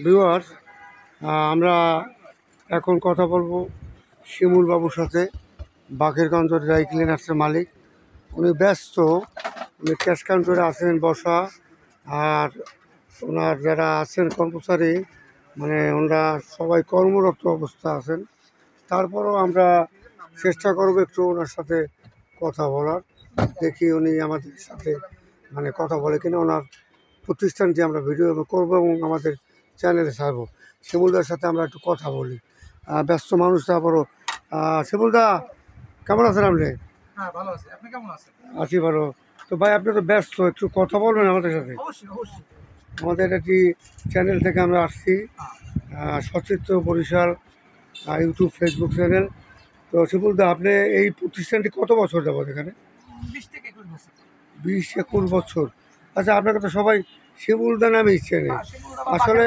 Viewers, আমরা এখন কথা বলবো শিমুল বাবুর সাথে, বাকেরগঞ্জ ড্রাই ক্লিনার্সের মালিক। উনি ব্যস্ত, উনি ক্যাশ কাউন্টারে আছেন বসা, আর ওনার যারা আছেন কর্মচারী মানে ওনারা সবাই কর্মরত অবস্থা আছেন। তারপরেও আমরা চেষ্টা করব একটু ওনার সাথে কথা বলার, দেখি উনি আমাদের সাথে মানে কথা বলে কিনা। ওনার প্রতিষ্ঠানটি আমরা ভিডিও করবো এবং আমাদের চ্যানেলে ছাড়বো। শিমুলদার সাথে আমরা একটু কথা বলি। ব্যস্ত মানুষ, তারপরও শিমুলদা কেমন আছেন আপনি? হ্যাঁ, ভালো আছি। আপনি কেমন আছেন? আছি ভালো। তো ভাই, আপনি তো ব্যস্ত, একটু কথা বলবেন আমাদের সাথে? অবশ্যই। আমাদের একটি চ্যানেল থেকে আমরা আসছি, সচিত্র বরিশাল ইউটিউব ফেসবুক চ্যানেল। তো শিমুলদা, আপনি এই প্রতিষ্ঠানটি কত বছর যাবত এখানে? 20 থেকে 21 বছর। 20-21 বছর। আচ্ছা, আপনাকে তো সবাই শিমুলদা নামে চেনে। আসলে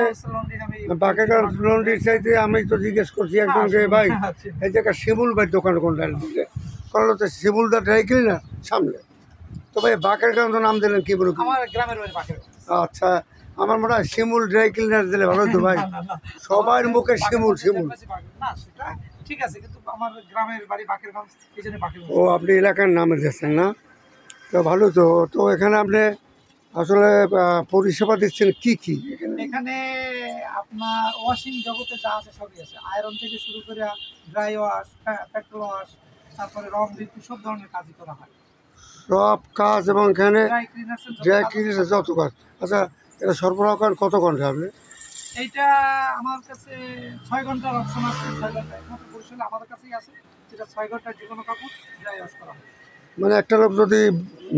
বাকেরগঞ্জ লন্ড্রির চাইতে আমি তো জিজ্ঞেস করছি একজনকে, ভাই এই জায়গায় শিমুল ভাই দোকান কোনটা দিলে, কারণ হচ্ছে শিমুলদা ড্রাই ক্লিনার সামনে। তো ভাই বাকেরগঞ্জ নাম দিলেন কি বলুন? আমার গ্রামের বাড়ি বাকেরগঞ্জ। আচ্ছা, আমার মনে হয় শিমুল ড্রাই ক্লিনার দিলে ভালো হতো ভাই। সবার মুখে শিমুল শিমুল। না, সেটা ঠিক আছে, কিন্তু আমার গ্রামের বাড়ি বাকেরগঞ্জ, এইজন্য বাকেরগঞ্জ। ও, আপনি এলাকার নামে দিচ্ছেন না? তো ভালো তো। তো এখানে আপনি আসলে পরিষেবা দিচ্ছেন কি কি এখানে? আপনার ওয়াশিং জগতে যা আছে সবই আছে। আয়রন থেকে শুরু করে ড্রাই ওয়াশ, পেট্রোল ওয়াশ, তারপরে রং ঋতু সব ধরনের কাজই করা হয়। সব কাজ, এবং এখানে ড্রাই ক্লিনার্সের ড্রাই ক্লিনার্সের যত কাজ। আচ্ছা, এটা সরবরাহ করেন কত ঘন্টা আপনি? এইটা আমার কাছে 6 ঘন্টার অপশন আছে। 6 ঘন্টা একমাত্র বরিশালে আমাদের কাছেই আছে, যেটা 6 ঘন্টার যে কোনো কাপড় ড্রাই ওয়াশ করা হয়। মানে একটা লোক যদি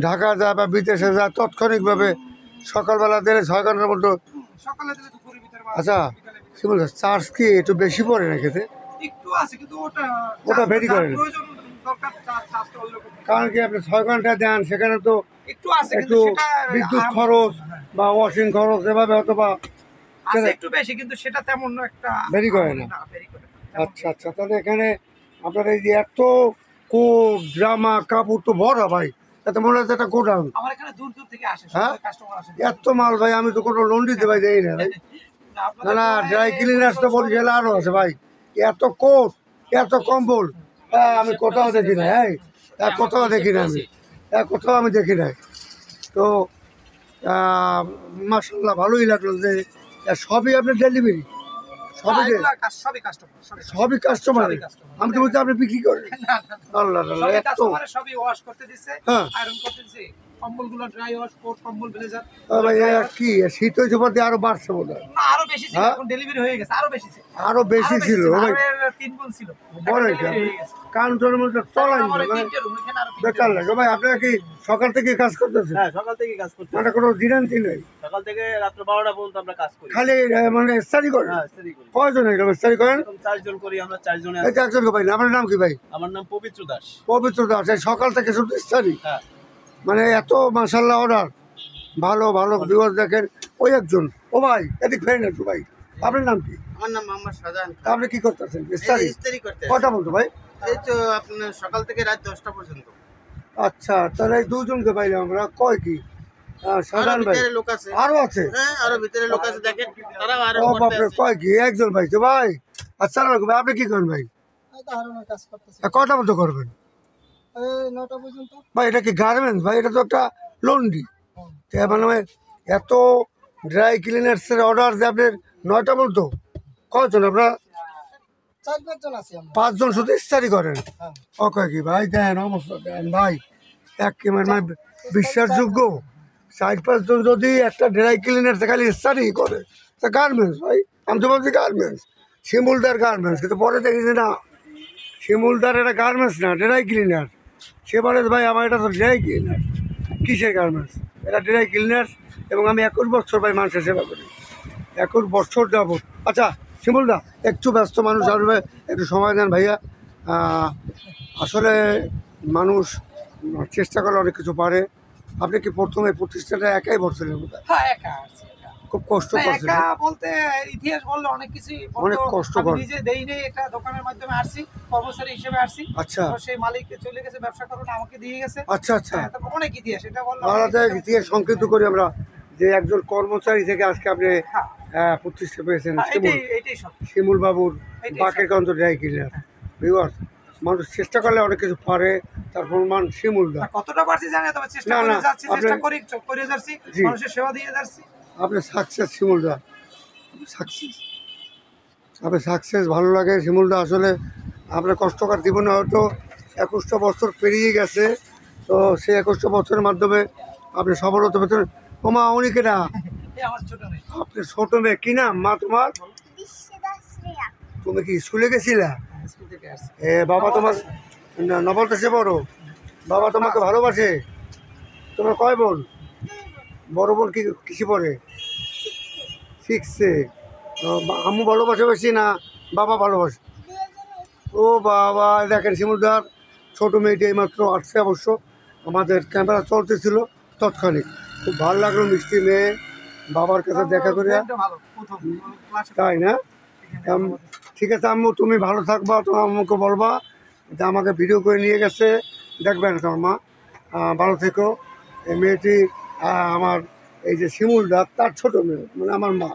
ঢাকা যায় বা বিদেশে যায়, তাৎক্ষণিকভাবে সকালবেলা দিলে 6 ঘন্টার মধ্যে। সকালে দিলে দুপুরের ভিতরে বা আচ্ছা, বিকালের ভিতরে। কি বলছে, চার্জ কি একটু বেশি পড়ে না খেতে? একটু আছে, কিন্তু ওটা ভেরি করে না। প্রয়োজন দরকার চার্জটা ওই রকম। কারণ কি, আপনি 6 ঘন্টা দেন, সেখানে তো একটু আছে, একটু কিন্তু সেটা বিদ্যুৎ খরচ বা ওয়াশিং খরচ এভাবে অথবা আছে একটু বেশি, কিন্তু সেটা তেমন একটা ভেরি করে না। ভেরি করে না। আচ্ছা আচ্ছা, তাহলে এখানে আপনার এই যে এত কোট ড্রামা কাপড় তো ভরা ভাই, এত মনে হচ্ছে একটা গোডাউন। আমার এখানে দূর দূর থেকে আসে, হ্যাঁ, কাস্টমার আসে। এত মাল ভাই, আমি তো কোনো লোন দিতে ভাই দেই না ভাই। না না, ড্রাই ক্লিনার্স তো বরিশালে আরও আছে ভাই। এত কোট, এত কম্বল, আমি কোথাও দেখি না। হ্যাঁ, কোথাও দেখি না আমি, কোথাও আমি দেখি নাই। তো মাশাআল্লাহ, ভালোই লাগলো যে সবই আপনার ডেলিভারি, সবই কাস্টমার। আমি তো বলছি আপনি বিক্রি করেন। আল্লাহ আল্লাহ, এত সবই ওয়াশ করতে দিচ্ছে, হ্যাঁ, আয়রন করতে দিচ্ছে। কম্বলগুলো ড্রাই ওয়াশ, কোট কম্বল ব্লেজার। ভাই কি শীত হয়েছে বলতে আরো বাড়ছে বোধ হয়। না, আরো বেশি ছিল, এখন ডেলিভারি হয়ে গেছে। আরো বেশি ছিল, আরো বেশি ছিল ভাই, 3 গুণ ছিল। বলে কাউন্টারের মধ্যে চলাই বেকার লাগে ভাই। আপনারা কি সকাল থেকে কাজ করতেছেন? হ্যাঁ, সকাল থেকে কাজ করতে, মানে কোনো দিনান্তি নেই? সকাল থেকে রাত্র 12টা পর্যন্ত আমরা কাজ করি। খালি মানে স্টাডি করেন? হ্যাঁ, স্টাডি করি। কয়জন এরকম স্টাডি করেন? 4 জন করি আমরা, 4 জনে এই আছি। একজনকে ভাই, আপনার নাম কি ভাই? আমার নাম পবিত্র দাস। পবিত্র দাস। এই সকাল থেকে শুধু স্টাডি? হ্যাঁ। মানে এত মাশাআল্লাহ অর্ডার, ভালো ভালো ভিউয়ার দেখেন। ওই একজন, ও ভাই এদিক ফেরেন একটু ভাই, আপনার নাম কি? আমার নাম মোহাম্মদ শাহজাহান। আপনি কি করতেছেন? স্টাডি? ইস্তারি করতে। কটা বলতো ভাই? এই তো আপনার সকাল থেকে রাত 10টা পর্যন্ত। আচ্ছা, তাহলে এই দুজনকে পাইলাম আমরা। কয় কি শাহজাহান ভাই? ভিতরে লোক আছে। আরো আছে? হ্যাঁ, আরো ভিতরে লোক আছে, দেখেন তারাও আরো ও করতে বাপরে, আছে। কয় কি একজন ভাই তো ভাই? আসসালামু আলাইকুম ভাই, আপনি কি করেন ভাই? কাজ করতেছে কয়টা মতো করবেন 9টা পর্যন্ত। ভাই? এটা কি গার্মেন্টস ভাই? এটা তো একটা লন্ড্রি। মানে এত ড্রাই ক্লিনার্সের অর্ডার যে আপনার 9টা বলতো? কয়জন আপনারা? 4-5 জন আছি আমরা। 5 জন শুধু ইস্তারি করেন? ও কয় কি ভাই, দেন অবস্থা দেন ভাই, একেবারে মানে বিশ্বাসযোগ্য। 4-5 জন যদি একটা ড্রাই ক্লিনার খালি ইস্তারি করে, তা গার্মেন্টস ভাই। আমি তো ভাবছি গার্মেন্টস, শিমুলদার গার্মেন্টস, কিন্তু পরে দেখেছি না, শিমুলদার এটা গার্মেন্টস না, ড্রাই ক্লিনার। সে বলে ভাই আমার এটা তো ড্রাই ক্লিনার। কিসের গার্মেন্টস? এটা ড্রাই ক্লিনার। এবং আমি 21 বছর ভাই মানুষের সেবা করি, 21 বছর যাবত। আচ্ছা শিমুলদা, একটু ব্যস্ত মানুষ আসবে, একটু সময় দেন ভাইয়া। আসলে মানুষ চেষ্টা করলে অনেক কিছু পারে। আপনি কি প্রথমে প্রতিষ্ঠাটা একাই বলছিলেন? হ্যাঁ, একা আছি। খুব কষ্ট করছেন? একা বলতে ইতিহাস বললে অনেক কিছুই অনেক কষ্টকর। আমি নিজে দেই নেই, একটা দোকানের মাধ্যমে আসছি, কর্মচারী হিসেবে আসছি। আচ্ছা, তো সেই মালিক চলে গেছে, ব্যবসা করুন আমাকে দিয়ে গেছে। আচ্ছা আচ্ছা, তারপর অনেক ইতিহাস, এটা বললাম। আলাদা ইতিহাস সংক্ষিপ্ত করি আমরা, যে একজন কর্মচারী থেকে আজকে আপনি হ্যাঁ প্রতিষ্ঠা পেয়েছেন এইটাই সব শিমুল বাবুর এইটাই বাকের গঞ্জ ড্রাই ক্লিনার। ভিউয়ার্স, মানুষ চেষ্টা করলে অনেক কিছু পারে, তার প্রমাণ শিমুল দা। না, কতটা পারছি জানি না, তবে চেষ্টা না, করে না, যাচ্ছি, চেষ্টা আপনি- করে যাচ্ছি, জি। মানুষের সেবা দিয়ে যাচ্ছি। আপনি সাকসেস শিমুল দা, সাকসেস, আপনি সাকসেস। ভালো লাগে শিমুল দা। আসলে আপনার কষ্টকর জীবনে হয়তো 21টা বছর পেরিয়ে গেছে, তো সেই 21টা বছরের মাধ্যমে আপনি সফলতা পেতেন। ওমা উনিকে না, এই আমার ছোট মেয়ে। আপনি ছোট মেয়ে, কি নাম মা তোমার? তুমি কি স্কুলে গেছিলা? স্কুল থেকে আসছি। বাবা তোমার নবল দেশে বড়, বাবা তোমাকে ভালোবাসে। তোমার কয় বোন? বড় বোন কি কিসে পড়ে? 6-এ। আম্মু ভালোবাসে বেশি না বাবা ভালোবাসে? ও বাবা, দেখেন শিমুলদার ছোট মেয়েটি এইমাত্র আসছে। অবশ্য আমাদের ক্যামেরা চলতেছিল তৎক্ষণিক। খুব ভালো লাগলো, মিষ্টি মেয়ে, বাবার কাছে দেখা করে। ব্রেনটা ভালো, প্রথম ক্লাসে তাই না? এখানে ঠিক আছে আম্মু, তুমি ভালো থাকবা, তোমার আম্মুকে বলবা যে আমাকে ভিডিও করে নিয়ে গেছে, দেখবেন তোমার মা। ভালো থেকো। এই মেয়েটি আমার এই যে শিমুলদা, তার ছোট মেয়ে, মানে আমার মা।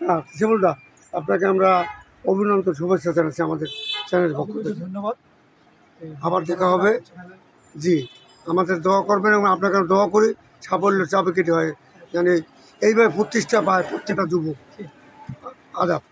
হ্যাঁ শিমুলদা, আপনাকে আমরা অভিনন্দন, শুভেচ্ছা জানাচ্ছি আমাদের চ্যানেলের পক্ষ থেকে। ধন্যবাদ। আবার দেখা হবে। জি, আমাদের দোয়া করবেন এবং আপনাকে দোয়া করি সাফল্য চাপে কেটে হয়, মানে এইভাবে প্রতিষ্ঠা পায় প্রত্যেকটা যুবক। আদাব।